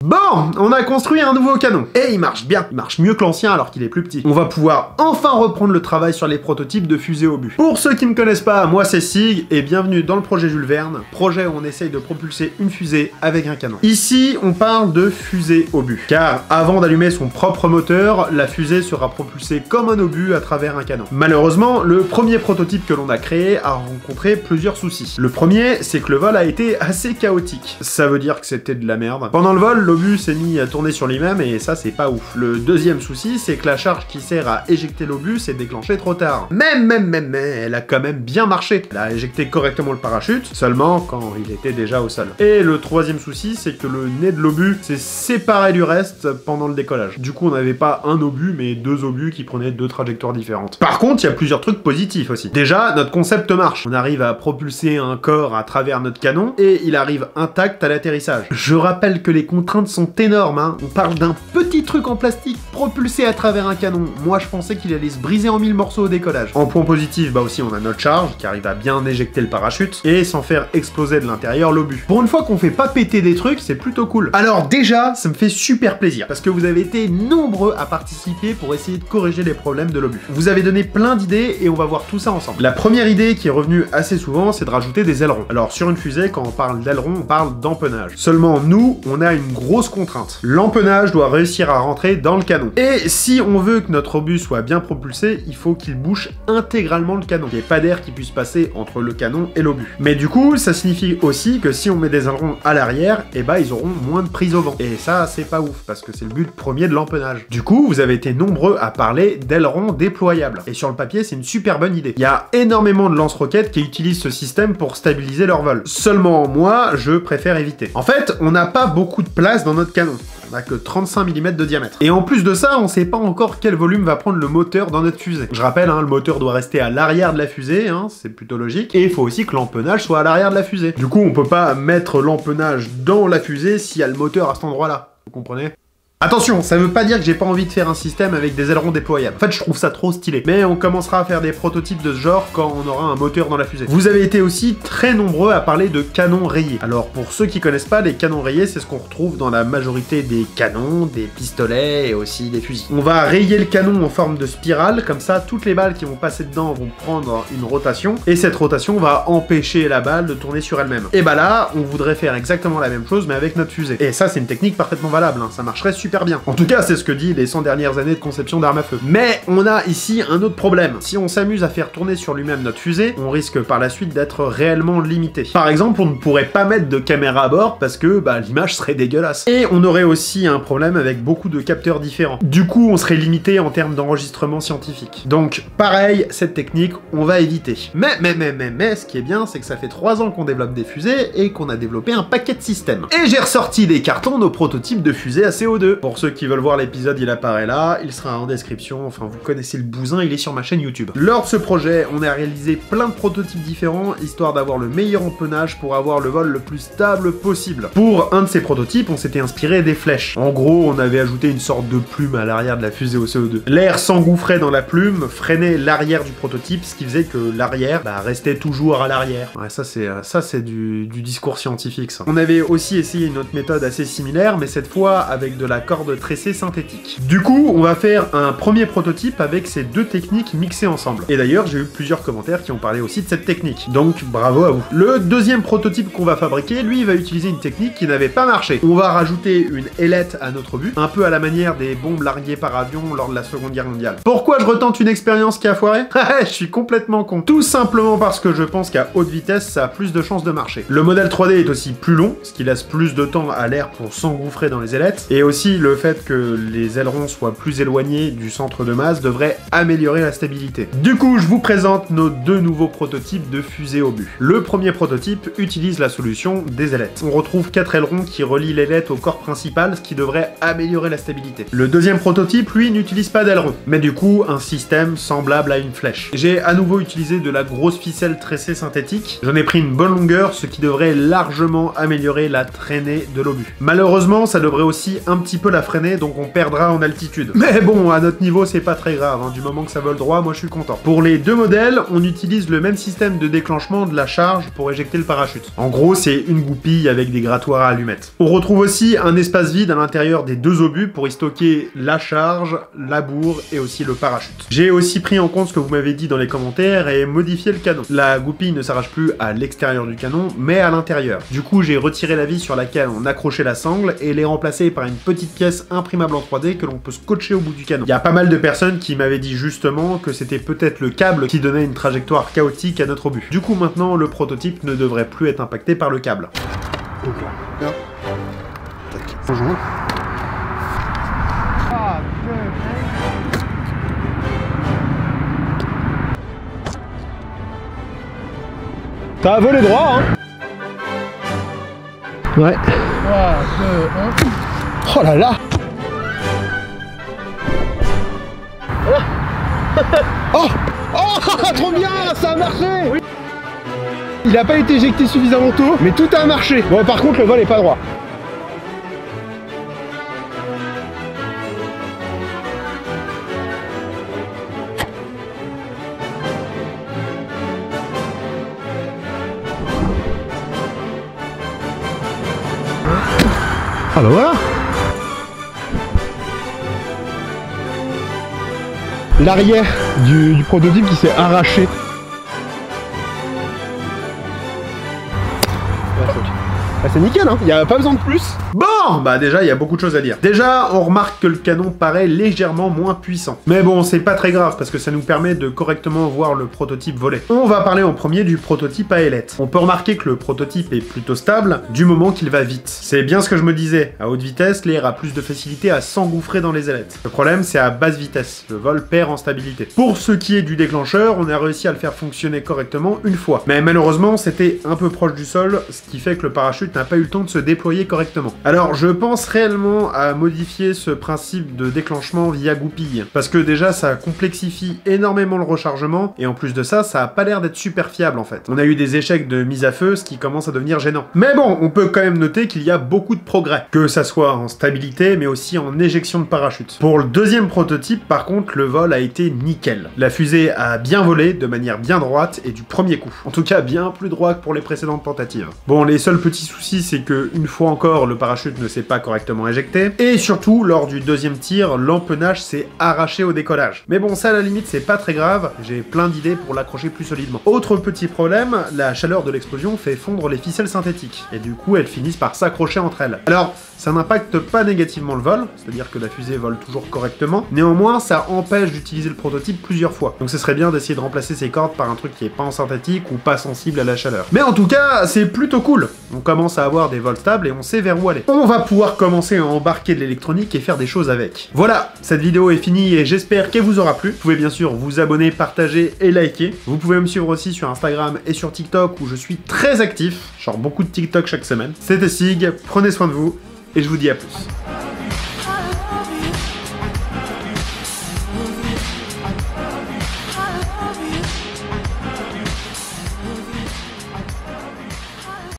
Bon, on a construit un nouveau canon. Et il marche bien. Il marche mieux que l'ancien alors qu'il est plus petit. On va pouvoir enfin reprendre le travail sur les prototypes de fusées obus. Pour ceux qui me connaissent pas, moi c'est Sig et bienvenue dans le projet Jules Verne, projet où on essaye de propulser une fusée avec un canon. Ici, on parle de fusée obus. Car avant d'allumer son propre moteur, la fusée sera propulsée comme un obus à travers un canon. Malheureusement, le premier prototype que l'on a créé a rencontré plusieurs soucis. Le premier, c'est que le vol a été assez chaotique. Ça veut dire que c'était de la merde. Pendant le vol, l'obus s'est mis à tourner sur lui-même et ça c'est pas ouf. Le deuxième souci, c'est que la charge qui sert à éjecter l'obus s'est déclenchée trop tard. Mais elle a quand même bien marché. Elle a éjecté correctement le parachute, seulement quand il était déjà au sol. Et le troisième souci, c'est que le nez de l'obus s'est séparé du reste pendant le décollage. Du coup, on n'avait pas un obus, mais deux obus qui prenaient deux trajectoires différentes. Par contre, il y a plusieurs trucs positifs aussi. Déjà, notre concept marche. On arrive à propulser un corps à travers notre canon et il arrive intact à l'atterrissage. Je rappelle que les contraintes sont énormes, hein. On parle d'un petit truc en plastique propulsé à travers un canon. Moi, je pensais qu'il allait se briser en 1000 morceaux au décollage. En point positif, bah aussi, on a notre charge qui arrive à bien éjecter le parachute et sans faire exploser de l'intérieur l'obus. Pour une fois qu'on fait pas péter des trucs, c'est plutôt cool. Alors déjà, ça me fait super plaisir parce que vous avez été nombreux à participer pour essayer de corriger les problèmes de l'obus. Vous avez donné plein d'idées et on va voir tout ça ensemble. La première idée qui est revenue assez souvent, c'est de rajouter des ailerons. Alors sur une fusée, quand on parle d'ailerons, on parle d'empennage. Seulement nous, on a une grosse contrainte. L'empennage doit réussir à rentrer dans le canon. Et si on veut que notre obus soit bien propulsé, il faut qu'il bouche intégralement le canon. Il n'y ait pas d'air qui puisse passer entre le canon et l'obus. Mais du coup, ça signifie aussi que si on met des ailerons à l'arrière, eh ben ils auront moins de prise au vent. Et ça, c'est pas ouf, parce que c'est le but premier de l'empennage. Du coup, vous avez été nombreux à parler d'ailerons déployables. Et sur le papier, c'est une super bonne idée. Il y a énormément de lance-roquettes qui utilisent ce système pour stabiliser leur vol. Seulement, moi, je préfère éviter. En fait, on n'a pas beaucoup de place dans notre canon. On n'a que 35 mm de diamètre. Et en plus de ça, on sait pas encore quel volume va prendre le moteur dans notre fusée. Je rappelle, hein, le moteur doit rester à l'arrière de la fusée, hein, c'est plutôt logique. Et il faut aussi que l'empennage soit à l'arrière de la fusée. Du coup, on peut pas mettre l'empennage dans la fusée s'il y a le moteur à cet endroit-là. Vous comprenez ? Attention, ça veut pas dire que j'ai pas envie de faire un système avec des ailerons déployables. En fait, je trouve ça trop stylé. Mais on commencera à faire des prototypes de ce genre quand on aura un moteur dans la fusée. Vous avez été aussi très nombreux à parler de canons rayés. Alors, pour ceux qui connaissent pas, les canons rayés, c'est ce qu'on retrouve dans la majorité des canons, des pistolets et aussi des fusils. On va rayer le canon en forme de spirale, comme ça, toutes les balles qui vont passer dedans vont prendre une rotation, et cette rotation va empêcher la balle de tourner sur elle-même. Et bah là, on voudrait faire exactement la même chose, mais avec notre fusée. Et ça, c'est une technique parfaitement valable, hein. Ça marcherait super bien. En tout cas, c'est ce que dit les 100 dernières années de conception d'armes à feu. Mais on a ici un autre problème. Si on s'amuse à faire tourner sur lui-même notre fusée, on risque par la suite d'être réellement limité. Par exemple, on ne pourrait pas mettre de caméra à bord parce que l'image serait dégueulasse. Et on aurait aussi un problème avec beaucoup de capteurs différents. Du coup, on serait limité en termes d'enregistrement scientifique. Donc, pareil, cette technique, on va éviter. Mais, ce qui est bien, c'est que ça fait 3 ans qu'on développe des fusées et qu'on a développé un paquet de systèmes. Et j'ai ressorti des cartons nos prototypes de fusées à CO2. Pour ceux qui veulent voir l'épisode, il apparaît là, il sera en description, enfin vous connaissez le bousin, il est sur ma chaîne YouTube. Lors de ce projet, on a réalisé plein de prototypes différents, histoire d'avoir le meilleur empennage pour avoir le vol le plus stable possible. Pour un de ces prototypes, on s'était inspiré des flèches. En gros, on avait ajouté une sorte de plume à l'arrière de la fusée au CO2. L'air s'engouffrait dans la plume, freinait l'arrière du prototype, ce qui faisait que l'arrière restait toujours à l'arrière. Ouais, ça c'est du discours scientifique, ça. On avait aussi essayé une autre méthode assez similaire, mais cette fois avec de la corde tressée synthétique. Du coup, on va faire un premier prototype avec ces deux techniques mixées ensemble. Et d'ailleurs, j'ai eu plusieurs commentaires qui ont parlé aussi de cette technique. Donc, bravo à vous. Le deuxième prototype qu'on va fabriquer, lui, il va utiliser une technique qui n'avait pas marché. On va rajouter une ailette à notre obus, un peu à la manière des bombes larguées par avion lors de la Seconde Guerre mondiale. Pourquoi je retente une expérience qui a foiré? Je suis complètement con. Tout simplement parce que je pense qu'à haute vitesse, ça a plus de chances de marcher. Le modèle 3D est aussi plus long, ce qui laisse plus de temps à l'air pour s'engouffrer dans les ailettes, et aussi le fait que les ailerons soient plus éloignés du centre de masse devrait améliorer la stabilité. Du coup, je vous présente nos deux nouveaux prototypes de fusée obus. Le premier prototype utilise la solution des ailettes. On retrouve 4 ailerons qui relient l'ailette au corps principal, ce qui devrait améliorer la stabilité. Le deuxième prototype, lui, n'utilise pas d'ailerons, mais du coup, un système semblable à une flèche. J'ai à nouveau utilisé de la grosse ficelle tressée synthétique. J'en ai pris une bonne longueur, ce qui devrait largement améliorer la traînée de l'obus. Malheureusement, ça devrait aussi un petit peu peu la freiner, donc on perdra en altitude. Mais bon, à notre niveau, c'est pas très grave, hein. Du moment que ça vole droit, moi je suis content. Pour les deux modèles, on utilise le même système de déclenchement de la charge pour éjecter le parachute. En gros, c'est une goupille avec des grattoirs à allumettes. On retrouve aussi un espace vide à l'intérieur des deux obus pour y stocker la charge, la bourre et aussi le parachute. J'ai aussi pris en compte ce que vous m'avez dit dans les commentaires et modifié le canon. La goupille ne s'arrache plus à l'extérieur du canon, mais à l'intérieur. Du coup, j'ai retiré la vis sur laquelle on accrochait la sangle et l'ai remplacée par une petite pièce imprimable en 3D que l'on peut scotcher au bout du canon. Il y a pas mal de personnes qui m'avaient dit justement que c'était peut-être le câble qui donnait une trajectoire chaotique à notre obus. Du coup, maintenant, le prototype ne devrait plus être impacté par le câble. Bonjour. Ça a volé droit, hein. Ouais. 3, 2, 1. Oh là là. Oh. Oh, trop bien, ça a marché. Oui. Il n'a pas été éjecté suffisamment tôt, mais tout a marché. Bon, par contre, le vol est pas droit. Ah bah voilà. L'arrière du prototype qui s'est arraché. C'est nickel, hein, il n'y a pas besoin de plus. Bon, bah déjà, il y a beaucoup de choses à dire. Déjà, on remarque que le canon paraît légèrement moins puissant. Mais bon, c'est pas très grave, parce que ça nous permet de correctement voir le prototype voler. On va parler en premier du prototype à ailettes. On peut remarquer que le prototype est plutôt stable, du moment qu'il va vite. C'est bien ce que je me disais. À haute vitesse, l'air a plus de facilité à s'engouffrer dans les ailettes. Le problème, c'est à basse vitesse. Le vol perd en stabilité. Pour ce qui est du déclencheur, on a réussi à le faire fonctionner correctement une fois. Mais malheureusement, c'était un peu proche du sol, ce qui fait que le parachute n'a pas eu le temps de se déployer correctement. Alors je pense réellement à modifier ce principe de déclenchement via goupille, parce que déjà ça complexifie énormément le rechargement, et en plus de ça, ça a pas l'air d'être super fiable en fait. On a eu des échecs de mise à feu, ce qui commence à devenir gênant. Mais bon, on peut quand même noter qu'il y a beaucoup de progrès, que ça soit en stabilité, mais aussi en éjection de parachute. Pour le deuxième prototype, par contre, le vol a été nickel. La fusée a bien volé, de manière bien droite, et du premier coup. En tout cas, bien plus droit que pour les précédentes tentatives. Bon, les seuls petits soucis, c'est que une fois encore, le parachute ne s'est pas correctement éjecté, et surtout, lors du deuxième tir, l'empennage s'est arraché au décollage. Mais bon, ça à la limite, c'est pas très grave, j'ai plein d'idées pour l'accrocher plus solidement. Autre petit problème, la chaleur de l'explosion fait fondre les ficelles synthétiques, et du coup, elles finissent par s'accrocher entre elles. Alors, ça n'impacte pas négativement le vol, c'est-à-dire que la fusée vole toujours correctement, néanmoins, ça empêche d'utiliser le prototype plusieurs fois. Donc ce serait bien d'essayer de remplacer ces cordes par un truc qui est pas en synthétique ou pas sensible à la chaleur. Mais en tout cas, c'est plutôt cool. On commence à avoir des vols stables et on sait vers où aller. On va pouvoir commencer à embarquer de l'électronique et faire des choses avec. Voilà, cette vidéo est finie et j'espère qu'elle vous aura plu. Vous pouvez bien sûr vous abonner, partager et liker. Vous pouvez me suivre aussi sur Instagram et sur TikTok où je suis très actif, genre beaucoup de TikTok chaque semaine. C'était Sig, prenez soin de vous et je vous dis à plus.